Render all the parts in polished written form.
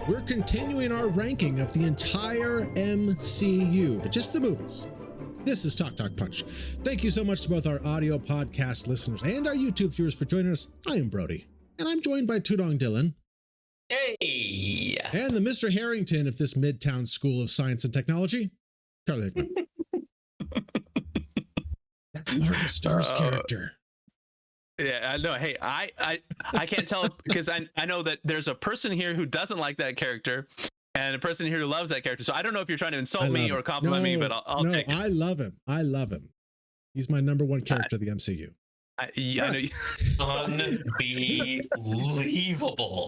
we're continuing our ranking of the entire MCU, but just the movies. This is Talk Punch. Thank you so much to both our audio podcast listeners and our YouTube viewers for joining us. I am Brody, and I'm joined by Tudong Dylan. Hey! And the Mr. Harrington of this Midtown School of Science and Technology, Charlie Hickman. That's Martin Starr's character. Yeah, I know. Hey, I can't tell because I know that there's a person here who doesn't like that character and a person here who loves that character. So I don't know if you're trying to insult me or compliment me, but I'll take it. I love him. I love him. He's my number one character of the MCU. I know you. Unbelievable.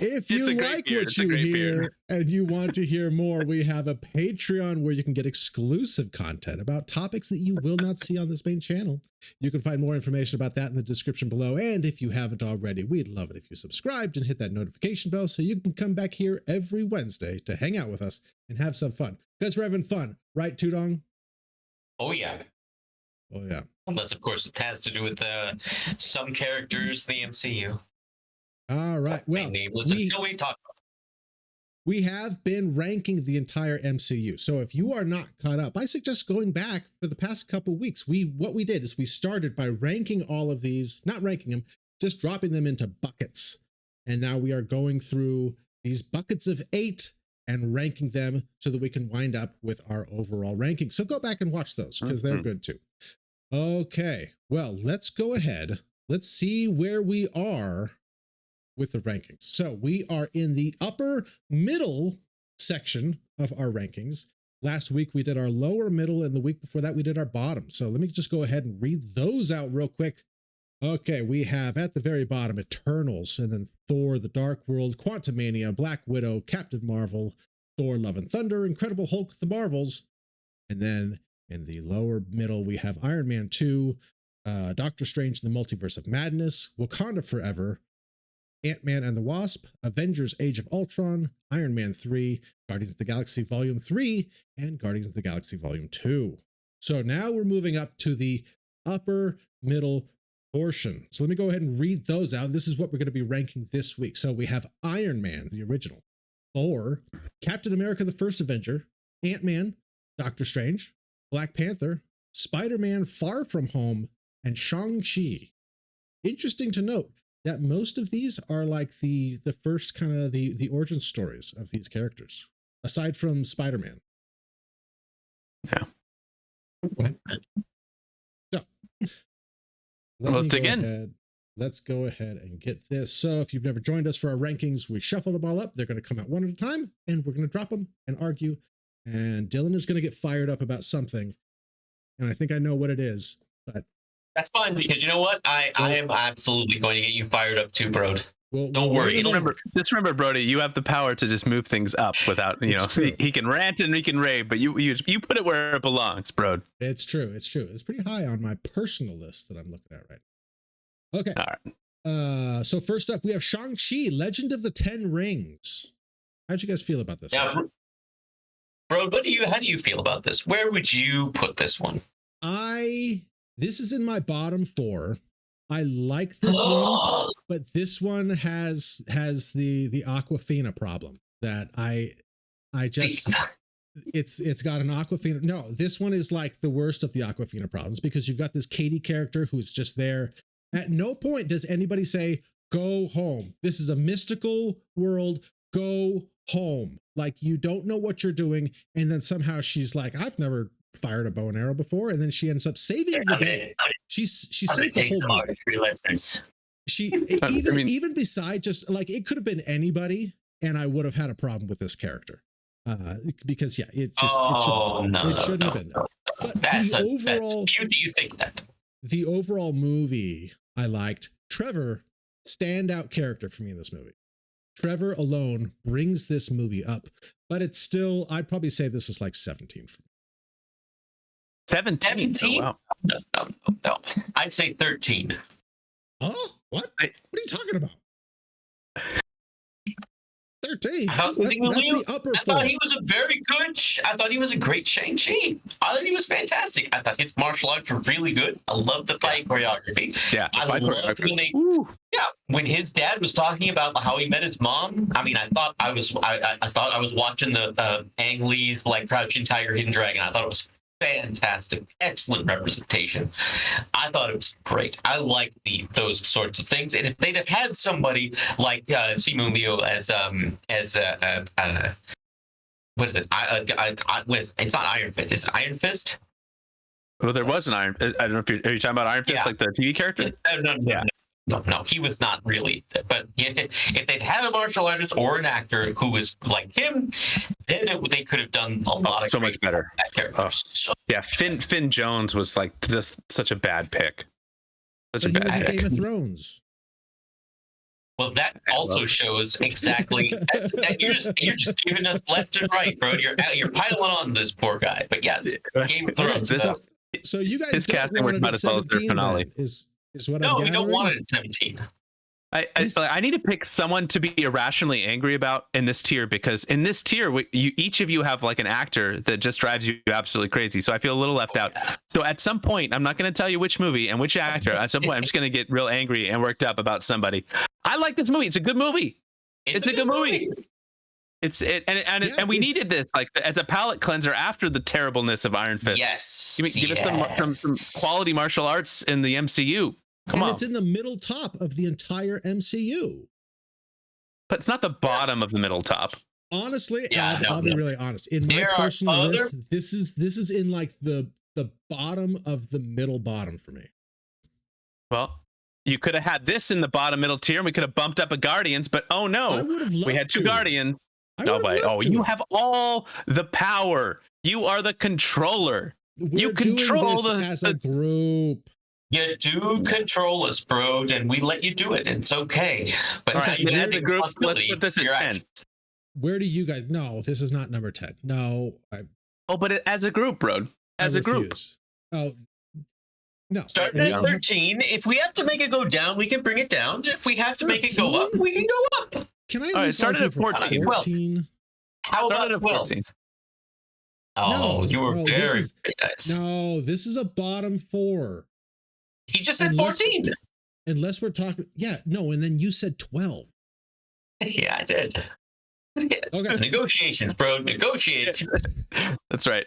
If you like what you hear and you want to hear more, we have a Patreon where you can get exclusive content about topics that you will not see on this main channel. You can find more information about that in the description below. And if you haven't already, we'd love it if you subscribed and hit that notification bell so you can come back here every Wednesday to hang out with us and have some fun. Because we're having fun, right, Tudong? Oh, yeah. Oh, yeah. Unless, of course, it has to do with some characters, the MCU. All right. Well, we have been ranking the entire MCU. So if you are not caught up, I suggest going back for the past couple weeks. What we did is we started by ranking all of these, not ranking them, just dropping them into buckets. And now we are going through these buckets of 8 and ranking them so that we can wind up with our overall ranking. So go back and watch those because they're good too. Okay, well, let's go ahead. Let's see where we are with the rankings. So we are in the upper middle section of our rankings. Last week we did our lower middle, and the week before that we did our bottom. So let me just go ahead and read those out real quick. Okay, we have at the very bottom Eternals, and then Thor, The Dark World, Quantumania, Black Widow, Captain Marvel, Thor, Love and Thunder, Incredible Hulk, The Marvels, and then in the lower middle, we have Iron Man 2, Doctor Strange and the Multiverse of Madness, Wakanda Forever, Ant-Man and the Wasp, Avengers Age of Ultron, Iron Man 3, Guardians of the Galaxy Volume 3, and Guardians of the Galaxy Volume 2. So now we're moving up to the upper middle portion. So let me go ahead and read those out. This is what we're going to be ranking this week. So we have Iron Man, the original, Thor, Captain America, the First Avenger, Ant-Man, Doctor Strange, Black Panther, Spider-Man Far From Home, and Shang-Chi. Interesting to note that most of these are like the first kind of the origin stories of these characters, aside from Spider-Man. Yeah. Okay. So let's dig in. Let's go ahead and get this. So if you've never joined us for our rankings, we shuffled them all up. They're going to come out one at a time, and we're going to drop them and argue. And Dylan is going to get fired up about something, and I think I know what it is. But that's fine, because you know what? I am absolutely going to get you fired up too, bro. Well, don't worry. Just remember, Brody, you have the power to just move things up without, he can rant and he can rave, but you put it where it belongs, bro. It's true. It's true. It's pretty high on my personal list that I'm looking at right now. Okay. All right. So first up, we have Shang-Chi, Legend of the Ten Rings. How'd you guys feel about this? Yeah, bro, how do you feel about this? Where would you put this one? This is in my bottom 4. I like this one, but this one has the Aquafina problem that I just it's got an Aquafina. No, this one is like the worst of the Aquafina problems because you've got this Katie character who's just there. At no point does anybody say, go home. This is a mystical world. Go home. Like, you don't know what you're doing. And then somehow she's like, I've never fired a bow and arrow before. And then she ends up saving the day. She saved the whole movie. Lessons. Even beside just like, it could have been anybody and I would have had a problem with this character. Because yeah, it shouldn't have been. But that's overall, cute. Do you think that the overall movie I liked? Trevor, standout character for me in this movie. Trevor alone brings this movie up, but it's still, I'd probably say this is like 17 for me. 17? Oh, wow. No. I'd say 13. Oh, what? What are you talking about? 13. I thought, That's the upper I thought four. he was a very good. I thought he was a great Shang-Chi. I thought he was fantastic. I thought his martial arts were really good. I love the fight choreography. Yeah, I fight loved choreography. when they. Ooh. Yeah, when his dad was talking about how he met his mom. I mean, I thought I was watching the Ang Lee's like Crouching Tiger, Hidden Dragon. I thought it was fantastic, excellent representation. I thought it was great. I like those sorts of things. And if they'd have had somebody like Simu Liu as what is it? It's not Iron Fist. Is it Iron Fist? Well, there was an Iron. I don't know if are you talking about Iron Fist, Yeah. like the TV character? No, he was not really. But if they'd had a martial artist or an actor who was like him, then they could have done a lot of so much better. Characters. Yeah, Finn Jones was like just such a bad pick. Such But a he was in bad Game pick. of Thrones. Well, that also shows exactly that you're just giving us left and right, bro. You're piling on this poor guy. But yes, Game of Thrones. So you guys His don't casting want was it about at as well as their 17 finale. then, is what No, I'm we don't gathering? want it at 17. I need to pick someone to be irrationally angry about in this tier, because in this tier, each of you have like an actor that just drives you absolutely crazy. So I feel a little left out. So at some point, I'm not going to tell you which movie and which actor. At some point, I'm just going to get real angry and worked up about somebody. I like this movie. It's a good movie. It's a good movie. And we needed this like as a palate cleanser after the terribleness of Iron Fist. Yes. Give us some quality martial arts in the MCU. Come on. It's in the middle top of the entire MCU. But it's not the bottom of the middle top. Honestly, Yeah, I'll be really honest. In my personal list, this is in like the bottom of the middle bottom for me. Well, you could have had this in the bottom middle tier, and we could have bumped up a Guardians, but oh I no, would have loved we had two to. Guardians. I No, would have but loved to. you have all the power. You are the controller. We're you control doing this as a group. You do control us, bro, and we let you do it. It's okay. But All now right, you then have as the a group, let's responsibility put this for at your 10. actions. Where do you guys? No, this is not number 10. No, Oh, but as a group, bro. As I a group. refuse. Oh, no. Starting We at don't have- 13. If we have to make it go down, we can bring it down. If we have to make it go up, 13? we can go up. Can I? All right, least started argue at for 14. 14? How Started about at 12? 14. Oh, No, you were no, very this nice. No, this is a bottom 4. He just said Unless- 14. Unless we're talking, yeah, no, and then you said 12. Yeah, I did. Okay. Negotiations, bro. Negotiations. That's right.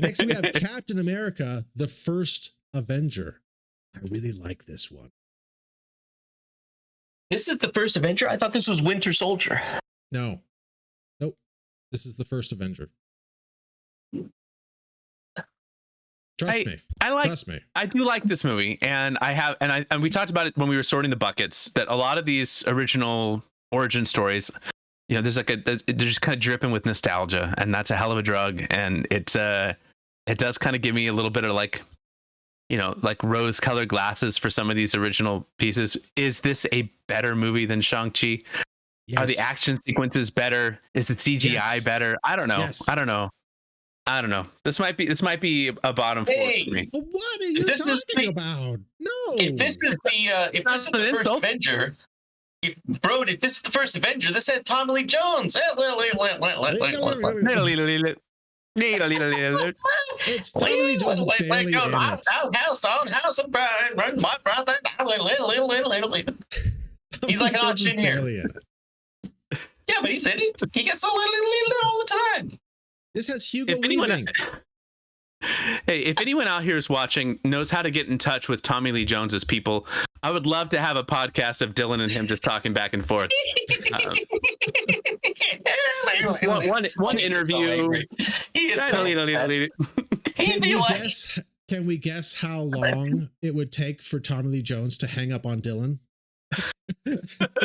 Next, we have Captain America, the first Avenger. I really like this one. This is the first Avenger? I thought this was Winter Soldier. No, nope. This is the first Avenger. Trust me. Trust me. I do like this movie, and we talked about it when we were sorting the buckets, that a lot of these original origin stories, you know, they're just kind of dripping with nostalgia, and that's a hell of a drug. And it does kind of give me a little bit of like, you know, like rose-colored glasses for some of these original pieces. Is this a better movie than Shang-Chi? Yes. Are the action sequences better? Is the CGI Yes. better? I don't know. Yes. I don't know. This might be a bottom 4 Hey. for me. But what are you This is talking the- about? No. If this is the first Avenger, if this is the first Avenger, this has Tommy Lee Jones. It's Tommy Lee Jones is barely in it. House of Bride, run my brother. He's like an Tommy Lee Jones is option here. barely in it. Yeah, but he's in it. He gets a little all the time. This has Hugo If anyone- Weaving. Hey, if anyone out here is watching, knows how to get in touch with Tommy Lee Jones's people, I would love to have a podcast of Dylan and him just talking back and forth. One interview. Can we guess how long it would take for Tommy Lee Jones to hang up on Dylan?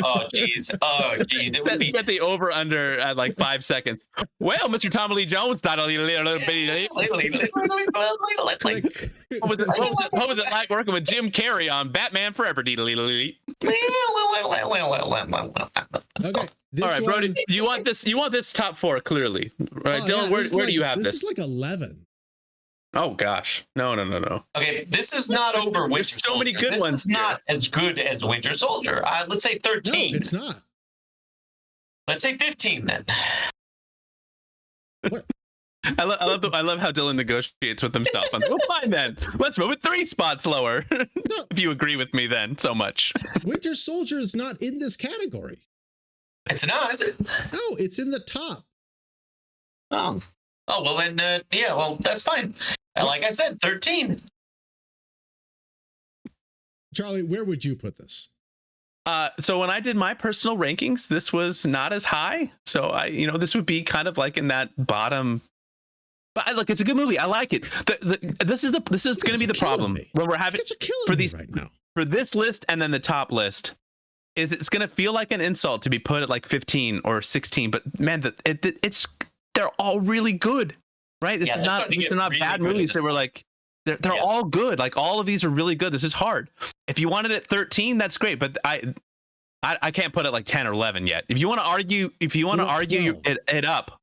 Oh jeez. It would be Set the over under at like 5 seconds. Well, Mr. Tommy Lee Jones thought what was it like working with Jim Carrey on Batman Forever? Okay. This All right, one, Brody, you want this top 4 clearly, right? oh, Dylan, yeah, where this is do like- you have This this? is like 11. Oh gosh, no. Okay, this is not over Winter There's so many Soldier. good This ones is not as good as Winter Soldier. Let's say No, 13. it's not. Let's say 15 then. What? I love how Dylan negotiates with himself. I'm like, well, fine then. Let's move it 3 spots lower. No. If you agree with me then so much. Winter Soldier is not in this category. It's not. No, it's in the top. Oh, well then, yeah, well, that's fine. Like I said, 13. Charlie, where would you put this? So when I did my personal rankings, this was not as high. So this would be kind of like in that bottom. But look, it's a good movie. I like it. This is going to be the problem when we're having for these right now. For this list and then the top list. Is it's going to feel like an insult to be put at like 15 or 16, but man, they're all really good, right? These are not really bad movies that were like, they're all good. Like all of these are really good. This is hard. If you wanted it at 13, that's great, but I can't put it like 10 or 11 yet. If you want to argue, it up.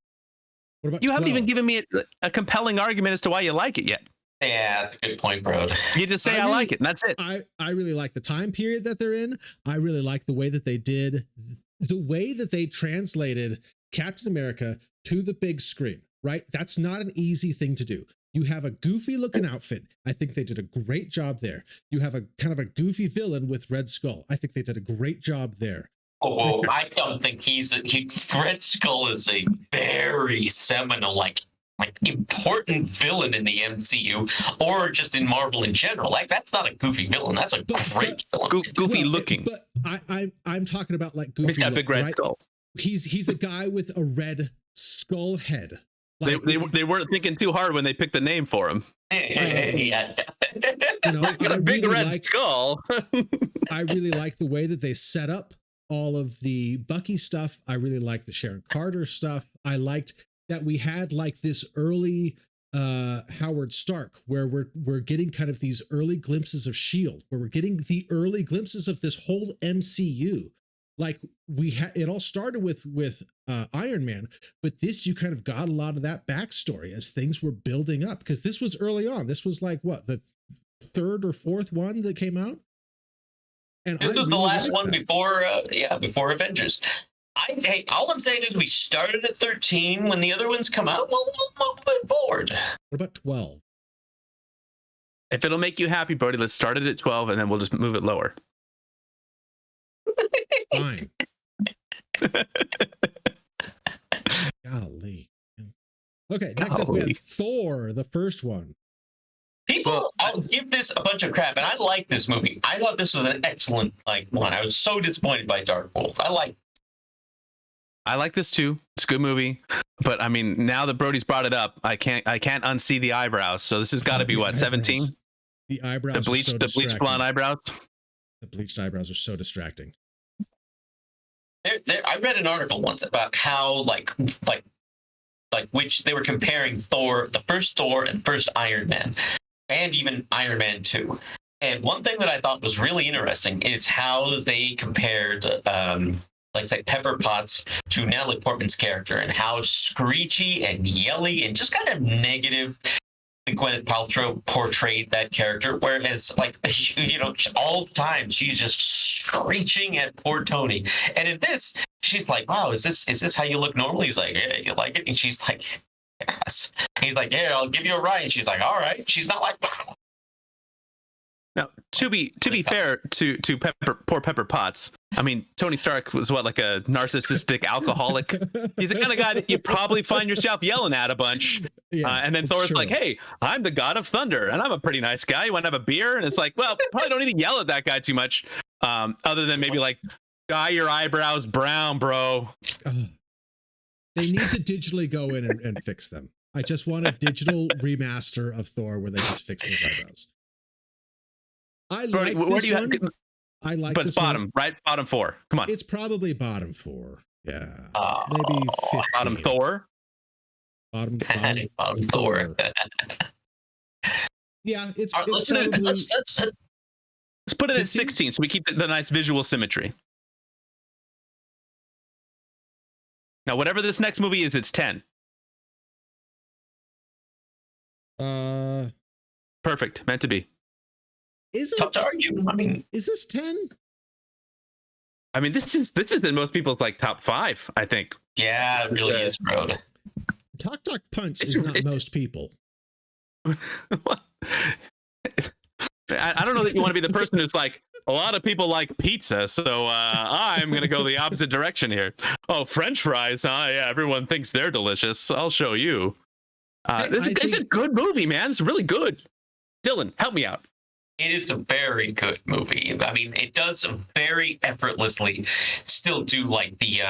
What about you 12? haven't even given me a compelling argument as to why you like it yet. Yeah, that's a good point, bro. You just say I like it, and that's it. I really like the time period that they're in. I really like the way that they translated Captain America to the big screen, right? That's not an easy thing to do. You have a goofy looking outfit. I think they did a great job there. You have a kind of a goofy villain with Red Skull. I think they did a great job there. Oh, I don't think Red Skull is a very seminal, like important villain in the MCU or just in Marvel in general. Like that's not a goofy villain. That's a great villain. Goofy looking. But I'm talking about like goofy. He's got a big red skull. He's a guy with a red skull head. Like, they weren't thinking too hard when they picked the name for him. Yeah. Got a big red skull. I really like the way that they set up all of the Bucky stuff. I really like the Sharon Carter stuff. I liked that we had like this early Howard Stark, where we're getting kind of these early glimpses of S.H.I.E.L.D., where we're getting the early glimpses of this whole MCU. Like it all started with Iron Man, but this, you kind of got a lot of that backstory as things were building up, because this was early on. This was like what, the 3rd or 4th one that came out? And this was the last one before Avengers. All I'm saying is we started at 13. When the other ones come out, we'll move it forward. What about 12? If it'll make you happy, Brody, let's start it at 12 and then we'll just move it lower. Fine. Golly. Okay, next up we have Thor, the first one. I'll give this a bunch of crap, and I like this movie. I thought this was an excellent one. I was so disappointed by Dark World. I like this too. It's a good movie, but I mean, now that Brody's brought it up, I can't unsee the eyebrows. So this has got to be what, 17? The eyebrows. The bleached blonde eyebrows. The bleached eyebrows are so distracting. I read an article once about how which they were comparing Thor, the first Thor and first Iron Man, and even Iron Man 2. And one thing that I thought was really interesting is how they compared, say Pepper Potts to Natalie Portman's character, and how screechy and yelly and just kind of negative Gwyneth Paltrow portrayed that character, whereas all the time she's just screeching at poor Tony. And in this, she's like, "Wow, is this how you look normally?" He's like, "Yeah, you like it?" And she's like, "Yes." He's like, "Yeah, I'll give you a ride." And she's like, "All right." She's not like. Now, to be fair to poor Pepper Potts, I mean, Tony Stark was like a narcissistic alcoholic. He's the kind of guy that you probably find yourself yelling at a bunch. Yeah, and then Thor's like, "Hey, I'm the god of thunder, and I'm a pretty nice guy. You want to have a beer?" And it's like, well, probably don't need to yell at that guy too much, other than maybe like, dye your eyebrows brown, bro. They need to digitally go in and fix them. I just want a digital remaster of Thor where they just fix those eyebrows. I like this one. I like, but it's bottom, right? Bottom 4. Come on. It's probably bottom 4. Yeah, maybe 15. Bottom Thor. Bottom Thor. Yeah, it's let's put it at 16, so we keep the nice visual symmetry. Now, whatever this next movie is, it's 10. Perfect. Meant to be. Is it? Tough to argue. I mean, is this 10? I mean, this is in most people's like top 5, I think. Yeah, it really is, bro. Talk Punch is not most people. I don't know that you want to be the person who's like, a lot of people like pizza, so I'm going to go the opposite direction here. Oh, French fries, huh? Yeah, everyone thinks they're delicious. I'll show you. It's a good movie, man. It's really good. Dylan, help me out. It is a very good movie. I mean, it does very effortlessly still do like the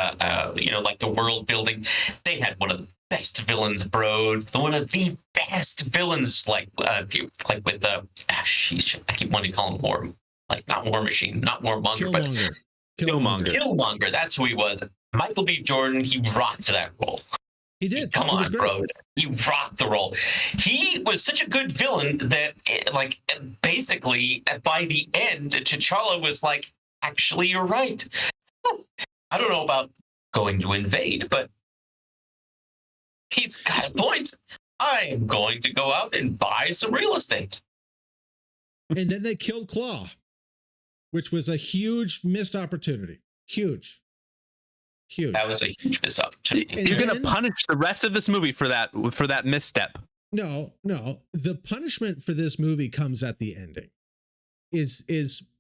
like the world building. They had one of the best villains, bro. One of the best villains, like with the sheesh, I keep wanting to call him War, like not War Machine, not Warmonger, but Killmonger. That's who he was. Michael B. Jordan, he rocked that role. He did. Come on, bro. He rocked the role. He was such a good villain that, like, basically, by the end, T'Challa was like, actually, you're right. I don't know about going to invade, but he's got a point. I am going to go out and buy some real estate. And then they killed Claw, which was a huge missed opportunity. Huge. That was a huge missed opportunity. You're going to punish the rest of this movie for that misstep. No. The punishment for this movie comes at the ending. Is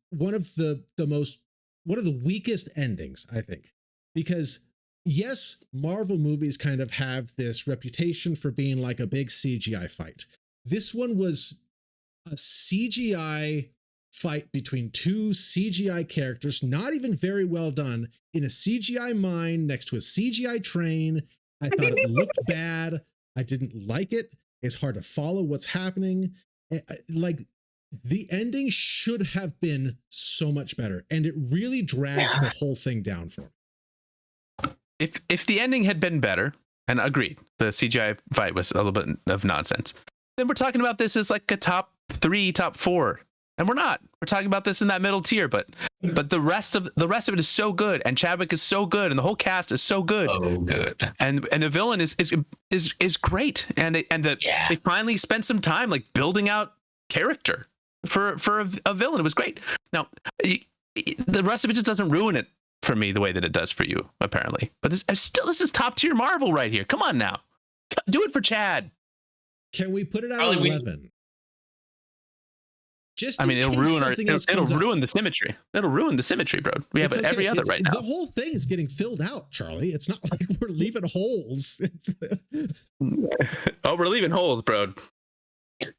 one of the weakest endings, I think. Because yes, Marvel movies kind of have this reputation for being like a big CGI fight. This one was a CGI fight between two CGI characters, not even very well done, in a CGI mine next to a CGI train. I thought it looked bad. I didn't like it. It's hard to follow what's happening. Like, the ending should have been so much better, and it really drags the whole thing down for me. If the ending had been better, and agreed, the CGI fight was a little bit of nonsense, then we're talking about this as like a top 3, top 4. And we're not. We're talking about this in that middle tier, but the rest of it is so good, and Chadwick is so good, and the whole cast is so good. Oh, good. And the villain is great, and they finally spent some time like building out character for a villain. It was great. Now the rest of it just doesn't ruin it for me the way that it does for you, apparently. But this is top tier Marvel right here. Come on now, do it for Chad. Can we put it out at 11? Just it'll ruin the symmetry. It'll ruin the symmetry, bro. We have every other right now. The whole thing is getting filled out, Charlie. It's not like we're leaving holes. Oh, we're leaving holes, bro.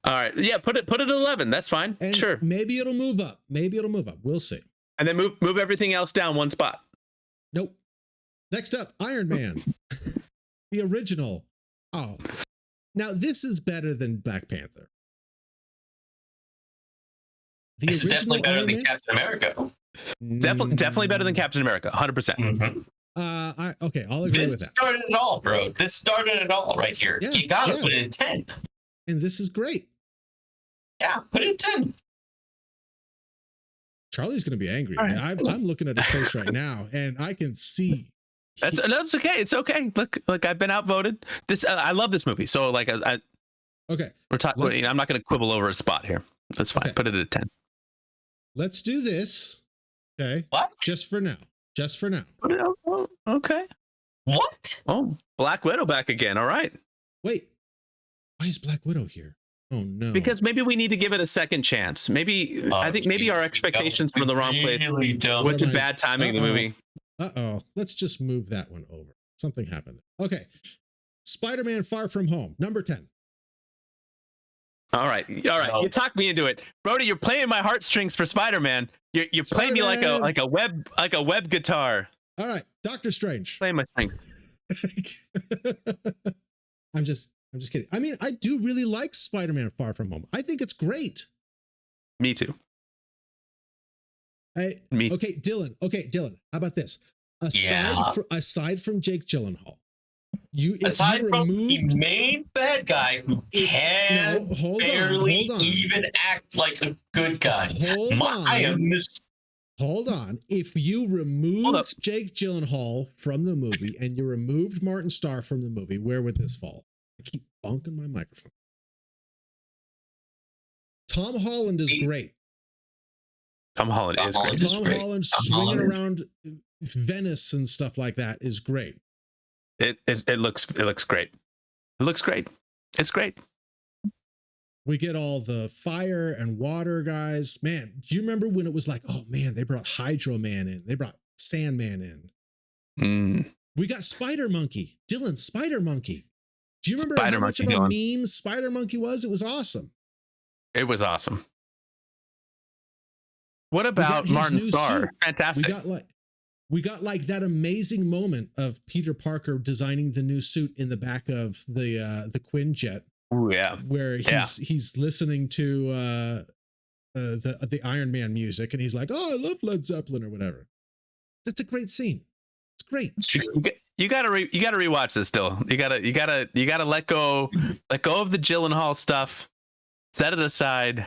All right, yeah, put it at 11. That's fine. And sure. Maybe it'll move up. We'll see. And then move everything else down one spot. Nope. Next up, Iron Man, the original. Oh, now this is better than Black Panther. It's definitely better than Captain America. Definitely better than Captain America. 100%. Mm-hmm. Okay, I'll agree with that. This started it all, bro. This started it all right here. Yeah, you gotta put it at 10. And this is great. Yeah, put it at 10. Charlie's gonna be angry. Right. I'm looking at his face right now, and I can see. That's okay. It's okay. Look, I've been outvoted. I love this movie. So like, okay, we're talking. I'm not gonna quibble over a spot here. That's fine. Okay. Put it at 10. Let's do this. Okay. What? Just for now. Oh, okay. What? Oh, Black Widow back again. All right. Wait. Why is Black Widow here? Oh no. Because maybe we need to give it a second chance. Maybe I think maybe our expectations were in the wrong place. Went to bad timing in the movie. Let's just move that one over. Something happened. Okay. Spider-Man Far From Home, number 10. All right. No. You talked me into it, Brody. You're playing my heartstrings for Spider-Man. You're playing me like a web guitar. All right, Doctor Strange. Playing my string. I'm just kidding. I mean, I do really like Spider-Man Far From Home. I think it's great. Me too. Okay, Dylan. How about this? Aside from Jake Gyllenhaal, aside from the main bad guy who can barely even act like a good guy. Hold on. If you removed Jake Gyllenhaal from the movie and you removed Martin Starr from the movie, where would this fall? I keep bonking my microphone. Tom Holland is great. Tom Holland is great. Tom Holland swinging around Venice and stuff like that is great. It looks great. It looks great. It's great. We get all the fire and water guys. Man, do you remember when it was like, oh man, they brought Hydro Man in, they brought Sandman in. We got Spider Monkey, Dylan Spider Monkey. Do you remember how much of a meme Spider Monkey was? It was awesome. It was awesome. What about Martin Starr? Fantastic. We got like that amazing moment of Peter Parker designing the new suit in the back of the Quinjet. Oh yeah, where he's listening to the Iron Man music, and he's like, "Oh, I love Led Zeppelin" or whatever. That's a great scene. It's great. You gotta rewatch this still. You gotta let go of the Gyllenhaal stuff, set it aside,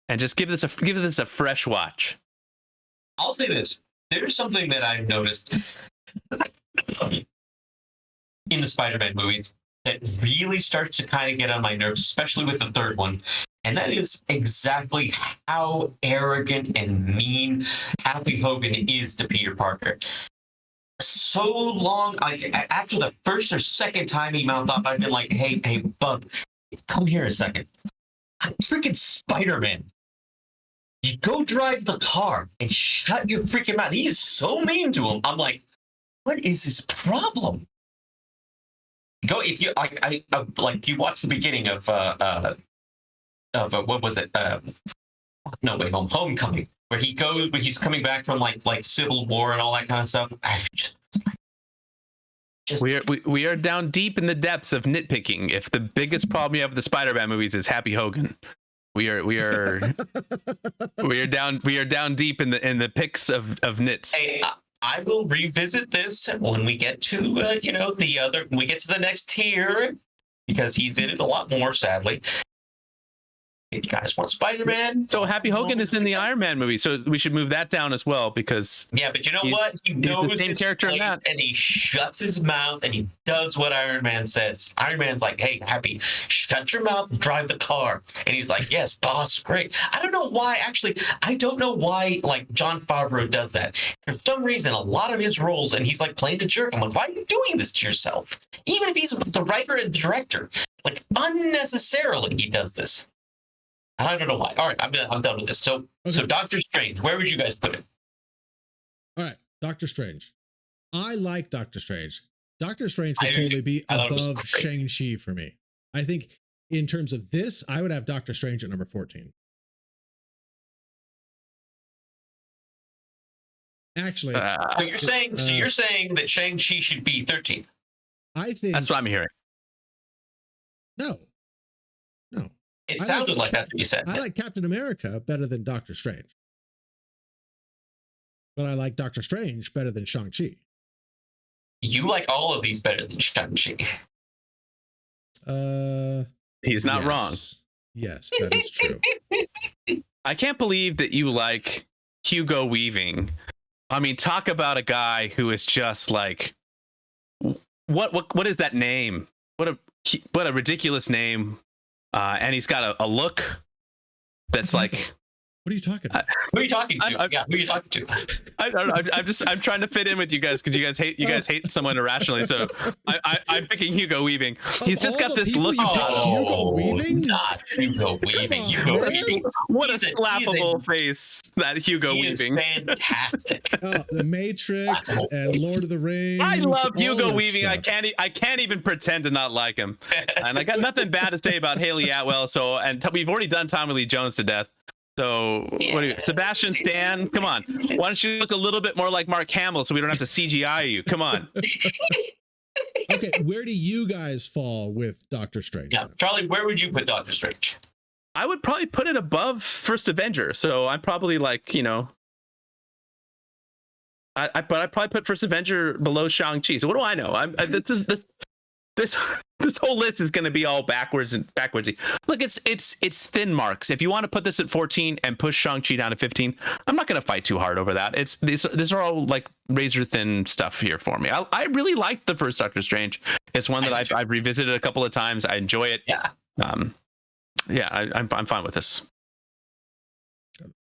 and just give this a fresh watch. I'll say this: there's something that I've noticed in the Spider-Man movies that really starts to kind of get on my nerves, especially with the third one. And that is exactly how arrogant and mean Happy Hogan is to Peter Parker. So long, like after the first or second time he mouthed off, I've been like, hey, bub, come here a second. I'm freaking Spider-Man. You go drive the car and shut your freaking mouth. He is so mean to him. I'm like, what is his problem? Go if you like you watch the beginning of what was it? No Way Home, Homecoming, where he's coming back from like Civil War and all that kind of stuff. We are down deep in the depths of nitpicking. If the biggest problem you have with the Spider-Man movies is Happy Hogan, we are down deep in the picks of nits. Hey, I will revisit this when we get to when we get to the next tier, because he's in it a lot more, sadly. If you guys want Spider-Man, so Happy Hogan is in the Iron Man movie, so we should move that down as well, because but you know what? He knows the same character in that, and he shuts his mouth and he does what Iron Man says. Iron Man's like, "Hey, Happy, shut your mouth and drive the car," and he's like, "Yes, boss, great." I don't know why. Actually, I don't know why. Like Jon Favreau does that for some reason. A lot of his roles, and he's like playing a jerk. I'm like, why are you doing this to yourself? Even if he's the writer and director, like unnecessarily, he does this. I don't know why. All right, I'm done with this. So Doctor Strange, where would you guys put it? All right, Doctor Strange. I like Doctor Strange. Doctor Strange would totally be above Shang-Chi for me. I think in terms of this, I would have Doctor Strange at number 14. Actually, you're saying that Shang-Chi should be 13. I think that's what I'm hearing. No. It sounded like that's what you said. I like Captain America better than Doctor Strange. But I like Doctor Strange better than Shang-Chi. You like all of these better than Shang-Chi. He's not wrong. Yes, that is true. I can't believe that you like Hugo Weaving. I mean, talk about a guy who is just like, what is that name? What a ridiculous name. And he's got a look that's like. What are you talking about? Who are you talking to? Who are you talking to? I don't know. I'm trying to fit in with you guys because you guys hate someone irrationally. So I'm picking Hugo Weaving. He's just got this look. Hugo Weaving? Not Hugo Weaving. Hugo Weaving. What a slappable face that Hugo Weaving. Fantastic. The Matrix and Lord of the Rings. I love Hugo Weaving. Stuff. I can't even pretend to not like him. And I got nothing bad to say about Haley Atwell. And we've already done Tommy Lee Jones to death. So, Sebastian Stan, come on. Why don't you look a little bit more like Mark Hamill so we don't have to CGI you? Come on. Okay, where do you guys fall with Doctor Strange? Yeah, Charlie, where would you put Doctor Strange? I would probably put it above First Avenger. So I'm probably like, but I'd probably put First Avenger below Shang-Chi. So what do I know? This whole list is going to be all backwardsy. Look, it's thin marks. If you want to put this at 14 and push Shang-Chi down to 15, I'm not going to fight too hard over that. These are all like razor thin stuff here for me. I really liked the first Doctor Strange. It's one that I've revisited a couple of times. I enjoy it. Yeah. I'm fine with this.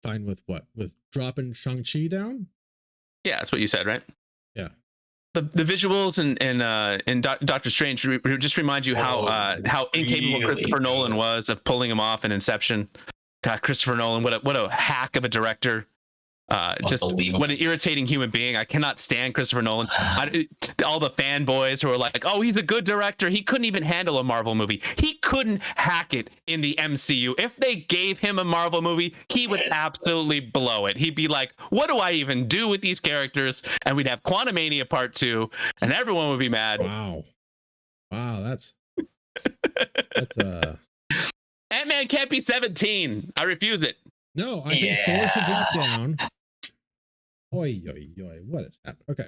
Fine with what? With dropping Shang-Chi down? Yeah, that's what you said, right? Yeah. The visuals and Doctor Strange just remind you how incapable really Christopher Nolan good. was of pulling him off in Inception. God, Christopher Nolan, what a hack of a director. Just Unbelievable. what an irritating human being. I cannot stand Christopher Nolan. All the fanboys who are like, "Oh, he's a good director. He couldn't even handle a Marvel movie. He couldn't hack it in the MCU. If they gave him a Marvel movie, he would absolutely blow it. He'd be like, "What do I even do with these characters?" And we'd have Quantumania Part 2, and everyone would be mad. Wow, that's Ant-Man can't be 17. I refuse it. No, I think Thor should drop down. Oi, what is that? Okay,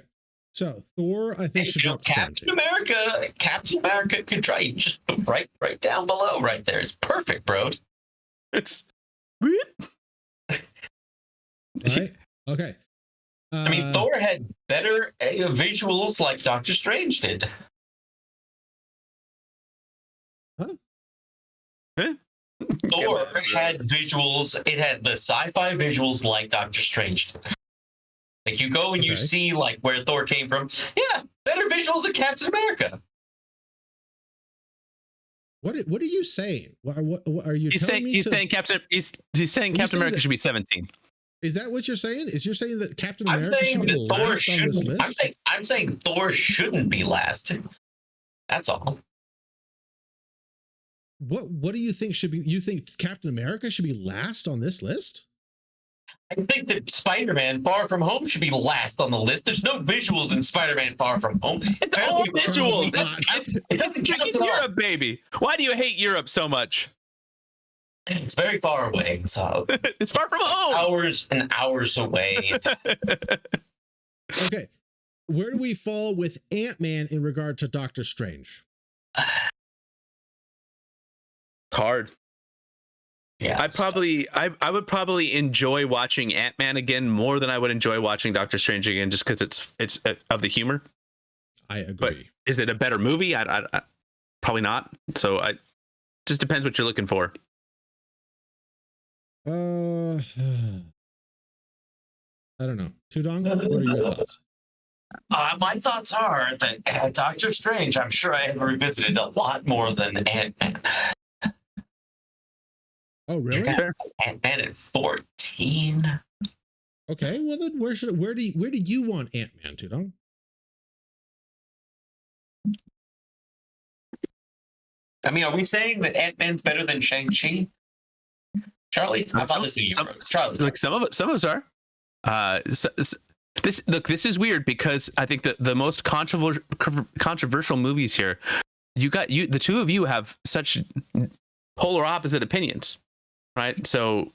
so Thor, I think, should drop to Captain 17. America. Captain America could try. You just put right down below, right there. It's perfect, bro. It's Right? Okay. I mean, Thor had better visuals like Doctor Strange did. Thor had visuals. It had the sci-fi visuals like Doctor Strange did. Like you go and you see like where Thor came from. Yeah, better visuals than Captain America. What are you saying? What are you telling me? He's saying Captain America should be 17. Is that what you're saying? Is you're saying that Captain I'm America saying should be that Thor last on this shouldn't. list? I'm saying Thor shouldn't be last. That's all. What do you think should be? You think Captain America should be last on this list? I think that Spider-Man Far From Home should be last on the list. There's no visuals in Spider-Man Far From Home. It's all visuals. It doesn't count at all. Europe, baby. Why do you hate Europe so much? It's very far away. So it's far from home. Hours and hours away. Okay. Where do we fall with Ant-Man in regard to Doctor Strange? Hard. Yeah. I would probably enjoy watching Ant-Man again more than I would enjoy watching Doctor Strange again, just because it's of the humor. I agree. But is it a better movie? I probably not. So just depends what you're looking for. I don't know. Tudong, what are your thoughts? My thoughts are that Doctor Strange, I'm sure I have revisited a lot more than Ant-Man. Oh, really? Ant-Man at 14. Okay, well then where do you want Ant-Man, Tudong? I mean, are we saying that Ant-Man's better than Shang-Chi? Charlie, I'm not listening to you. Charlie, like some of us are. This is weird because I think that the most controversial movies here, the two of you have such polar opposite opinions, right? So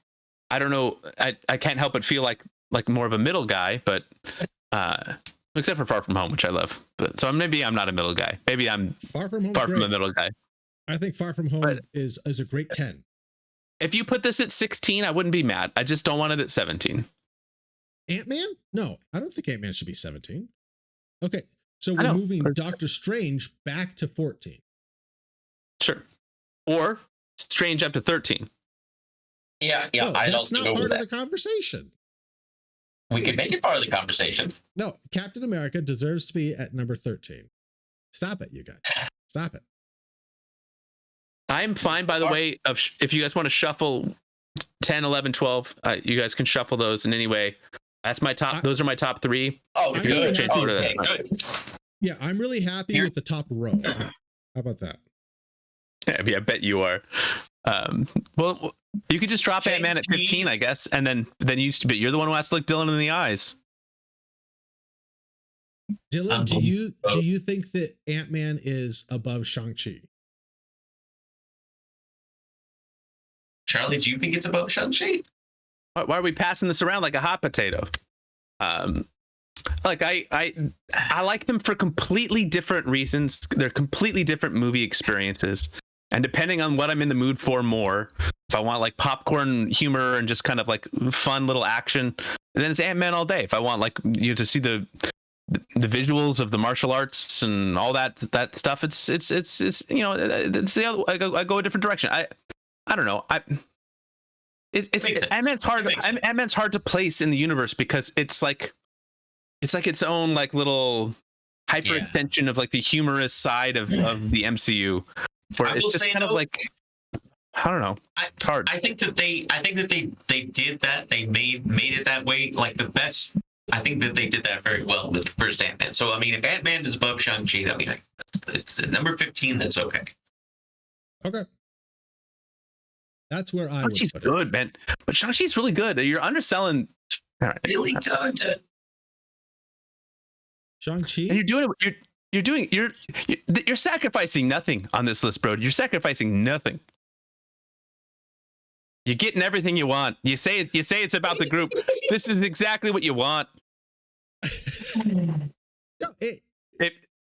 I don't know. I can't help but feel like more of a middle guy, but except for Far From Home, which I love. But so maybe I'm not a middle guy. Maybe I'm Far From Home. Far from a middle guy. I think Far From Home is a great 10. If you put this at 16, I wouldn't be mad. I just don't want it at 17. Ant-Man? No, I don't think Ant-Man should be 17. Okay, so we're moving Doctor Strange back to 14. Sure. Or Strange up to 13. Yeah, no, I'd that's also not go part with of that. the conversation. We could make it part of the conversation. No, Captain America deserves to be at number 13. Stop it, you guys. Stop it. I'm fine, by the way, if you guys want to shuffle 10, 11, 12, you guys can shuffle those in any way. That's my top. Those are my top three. Oh, good. Really good. Yeah, I'm really happy with the top row. How about that? Yeah, I bet you are. Well, you could just drop Ant-Man at 15, I guess, and then but you're the one who has to look Dylan in the eyes. Dylan, do you think that Ant-Man is above Shang-Chi? Charlie, do you think it's above Shang-Chi? Why are we passing this around like a hot potato? Like I like them for completely different reasons. They're completely different movie experiences. And depending on what I'm in the mood for more, if I want like popcorn humor and just kind of like fun little action, then it's Ant-Man all day. If I want like to see the visuals of the martial arts and all that stuff, it's it's the other. I go a different direction. I don't know. It's Ant-Man's hard. Ant-Man's hard to place in the universe because it's like its own like little hyper extension of like the humorous side of the MCU, where it's just kind of like, I don't know. It's hard. I think that they did that. They made it that way. Like the best. I think that they did that very well with the first Ant-Man. So I mean, if Ant-Man is above Shang-Chi, I mean, it's at number 15. That's okay. Okay. That's where I would Shang-Chi's put good, it. man. But Shang-Chi's really good. You're underselling. All right. Really good. Shang-Chi? And you're sacrificing nothing on this list, bro. You're sacrificing nothing. You're getting everything you want. You say it's about the group. This is exactly what you want. No,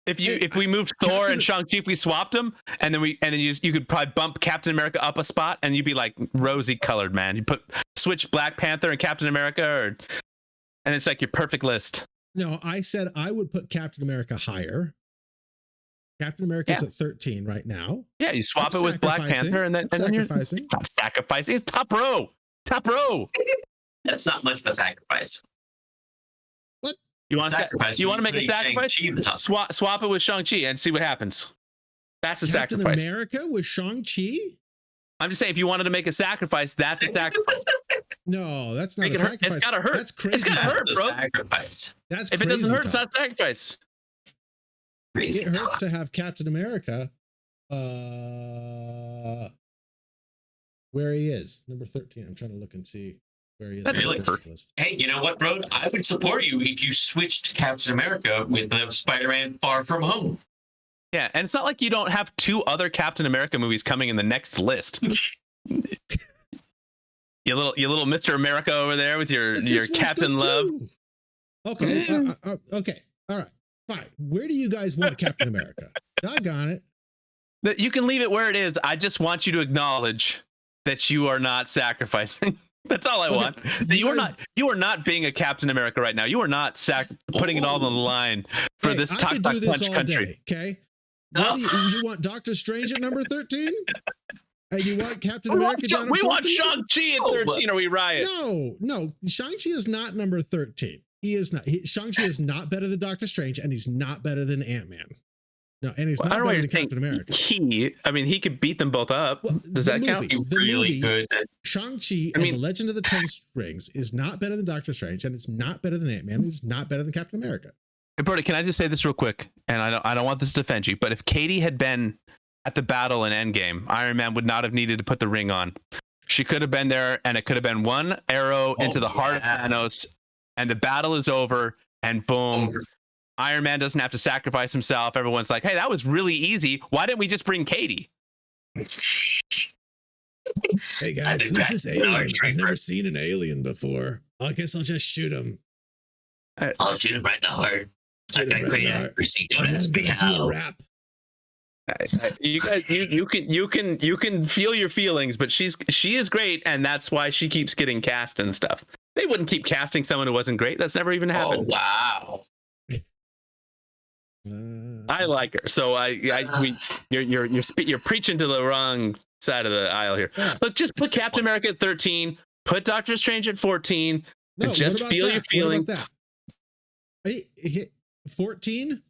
if we moved Thor and Shang-Chi, if we swapped them, and then you could probably bump Captain America up a spot, and you'd be like rosy colored, man. You switch Black Panther and Captain America, and it's like your perfect list. No, I said I would put Captain America higher. Captain America's at 13 right now. Yeah, you swap it with Black Panther, and then you're it's not sacrificing. It's top row. Top row. That's not much of a sacrifice. What? You want to make a sacrifice? Swap it with Shang-Chi and see what happens. That's a sacrifice. Captain America with Shang-Chi? I'm just saying, if you wanted to make a sacrifice, that's a sacrifice. No, that's not a sacrifice. It's gotta hurt. That's crazy. It's gotta hurt, bro. Sacrifice. That's if crazy, it doesn't hurt, it's not a sacrifice. Crazy it hurts to have Captain America where he is. Number 13. I'm trying to look and see where he is. That really hurt. Hey, you know what, bro? I would support you if you switched Captain America with Spider-Man Far From Home. Yeah, and it's not like you don't have 2 other Captain America movies coming in the next list. You little Mr. America over there with your Captain Love. Okay. Okay. All right. Fine. Where do you guys want Captain America? Doggone it. You can leave it where it is. I just want you to acknowledge that you are not sacrificing. That's all I want. You are not being a Captain America right now. You are not putting it all on the line for this talk punch country. Day, okay. No. You want Doctor Strange at number 13? And you want Captain America down at 14? We want Shang-Chi at 13 or we riot. No. Shang-Chi is not number 13. He is not. Shang-Chi is not better than Doctor Strange, and he's not better than Ant-Man. No, and he's not better than Captain America. He could beat them both up. Well, Does that count? The really good. Shang-Chi and the Legend of the Ten Rings is not better than Doctor Strange, and it's not better than Ant-Man, and it's not better than Captain America. Hey, Brody, can I just say this real quick? And I don't want this to offend you, but if Katie had been at the battle in Endgame, Iron Man would not have needed to put the ring on. She could have been there, and it could have been one arrow into the heart of Thanos, and the battle is over, and boom. Iron Man doesn't have to sacrifice himself. Everyone's like, hey, that was really easy. Why didn't we just bring Katie? Hey guys, who's this alien? I've never seen an alien before. I guess I'll just shoot him. I'll shoot him right in the heart. I got great accuracy. Don't ask me how. You guys, you can feel your feelings, but she is great, and that's why she keeps getting cast and stuff. They wouldn't keep casting someone who wasn't great. That's never even happened. Oh wow. I like her, so you're preaching to the wrong side of the aisle here. Look, just put Captain America at 13, put Doctor Strange at 14, and just feel your feelings. What about that? Hey, 14?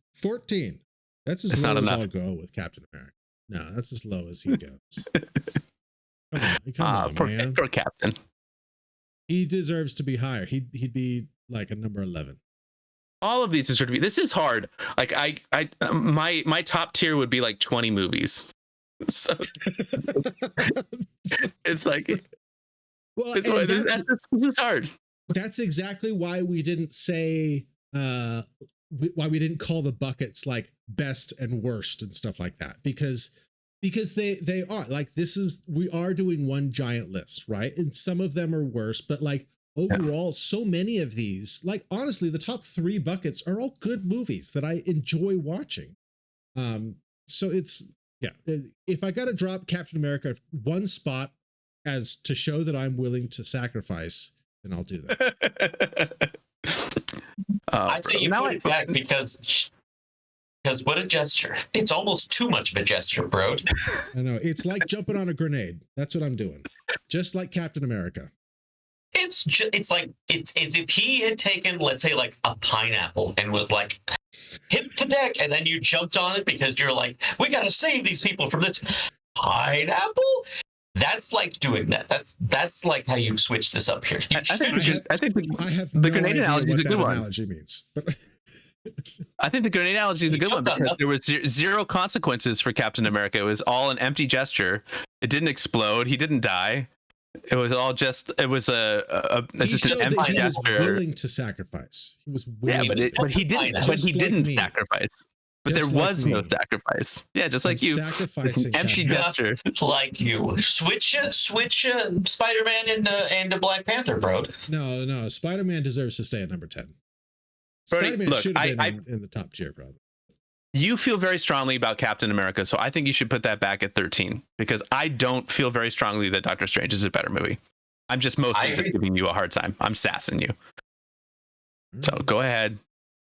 That's as low as I'll go with Captain America. No, that's as low as he goes. Come on, man. Poor Captain. He deserves to be higher. He'd be like a number 11. All of these deserve to be. This is hard. Like my top tier would be like 20 movies. So it's like, well, this is hard. That's exactly why we didn't say why we didn't call the buckets like best and worst and stuff like that, because they are like, we are doing one giant list, right? And some of them are worse, but like overall, so many of these, like honestly, the top 3 buckets are all good movies that I enjoy watching. So it's, if I got to drop Captain America one spot as to show that I'm willing to sacrifice, then I'll do that. I say you put it back because Because what a gesture. It's almost too much of a gesture, bro. I know. It's like jumping on a grenade. That's what I'm doing. Just like Captain America. It's as if he had taken, let's say, like a pineapple and was like, hit the deck, and then you jumped on it because you're like, we got to save these people from this pineapple. That's like doing that. That's like how you switch this up here. I think have the no grenade idea analogy what is a that good one. analogy means. But I think the grenade analogy is a good one because there was zero consequences for Captain America. It was all an empty gesture. It didn't explode. He didn't die. It was all just. It was just an empty gesture. He was willing to sacrifice. He was willing. Yeah, but he didn't. But he didn't sacrifice. But there was no sacrifice. Yeah, just like you. Sacrificing empty gesture. Like you. Switch Spider-Man into Black Panther, bro. No. Spider-Man deserves to stay at number 10. Brody, Spider-Man should have been in the top tier, probably. You feel very strongly about Captain America, so I think you should put that back at 13 because I don't feel very strongly that Doctor Strange is a better movie. I'm just mostly just giving you a hard time. I'm sassing you. So go ahead,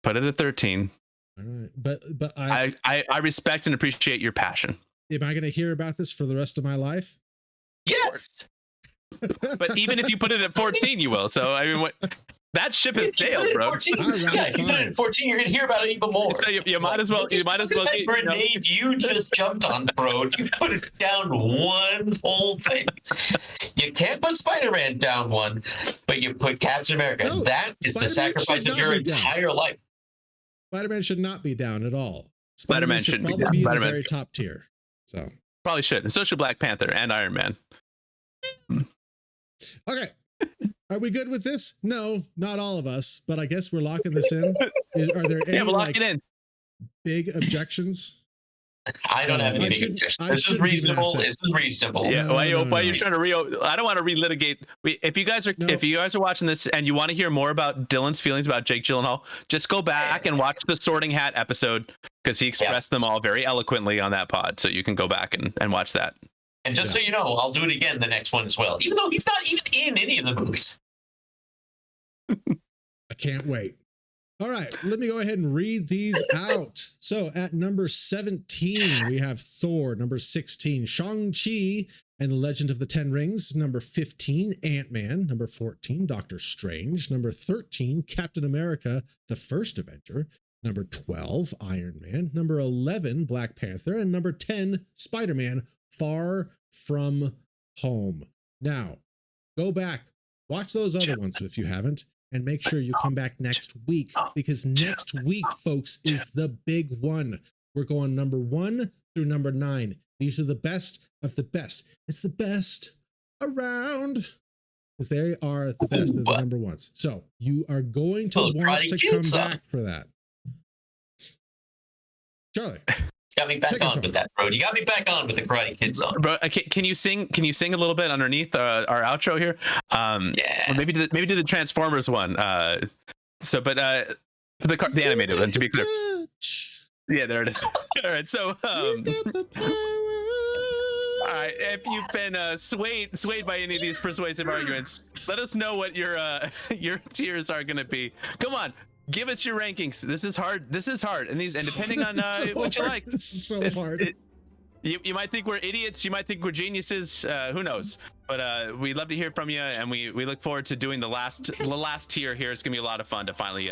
put it at 13. All right, but I respect and appreciate your passion. Am I going to hear about this for the rest of my life? Yes. But even if you put it at 14, you will. So I mean, what? That ship has sailed, bro. 14, if you put it at 14, you're gonna hear about it even more. So you might as well. You might as well. That grenade you just jumped on, bro. You put it down one whole thing. You can't put Spider-Man down one, but you put Captain America. No, that is the sacrifice of your entire life. Spider-Man should not be down at all. Spider-Man should probably be in the Spider-Man very top tier. So probably should, and so should Black Panther and Iron Man. Okay. Are we good with this? No, not all of us, but I guess we're locking this in. Are there any big objections? I don't have any objections. This is reasonable. This is reasonable. Yeah. Why are you trying to I don't want to relitigate. If you guys are watching this and you want to hear more about Dylan's feelings about Jake Gyllenhaal, just go back and watch the Sorting Hat episode because he expressed them all very eloquently on that pod. So you can go back and watch that. And just so you know, I'll do it again the next one as well, even though he's not even in any of the movies. I can't wait. All right, let me go ahead and read these out. So at number 17, we have Thor. Number 16, Shang-Chi and the Legend of the Ten Rings. Number 15, Ant-Man. Number 14, Doctor Strange. Number 13, Captain America, the First Avenger. Number 12, Iron Man. Number 11, Black Panther. And number 10, Spider-Man, Far From Home. Now, go back, watch those other ones if you haven't, and make sure you come back next week, because next week, folks, is the big one. We're going number 1 through number 9. These are the best of the best. It's the best around, because they are the best. They're the number ones. So you are going to want to come back for that. Charlie. Got me back on with that, bro. You got me back on with the Karate Kid song. Bro, can you sing a little bit underneath our outro here? Yeah. Or maybe do the Transformers one. For the animated one, to be clear. Yeah, there it is. All right, so all right, if you've been swayed by any of these persuasive arguments, let us know what your tiers are going to be. Come on. Give us your rankings. This is hard. And depending on what you like. This is so hard. You might think we're idiots. You might think we're geniuses. Who knows? But we'd love to hear from you, and we look forward to doing the last tier here. It's gonna be a lot of fun to finally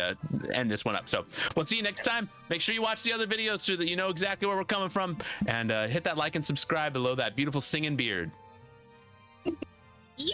end this one up. So we'll see you next time. Make sure you watch the other videos so that you know exactly where we're coming from, and hit that like and subscribe below that beautiful singing beard. Yeah.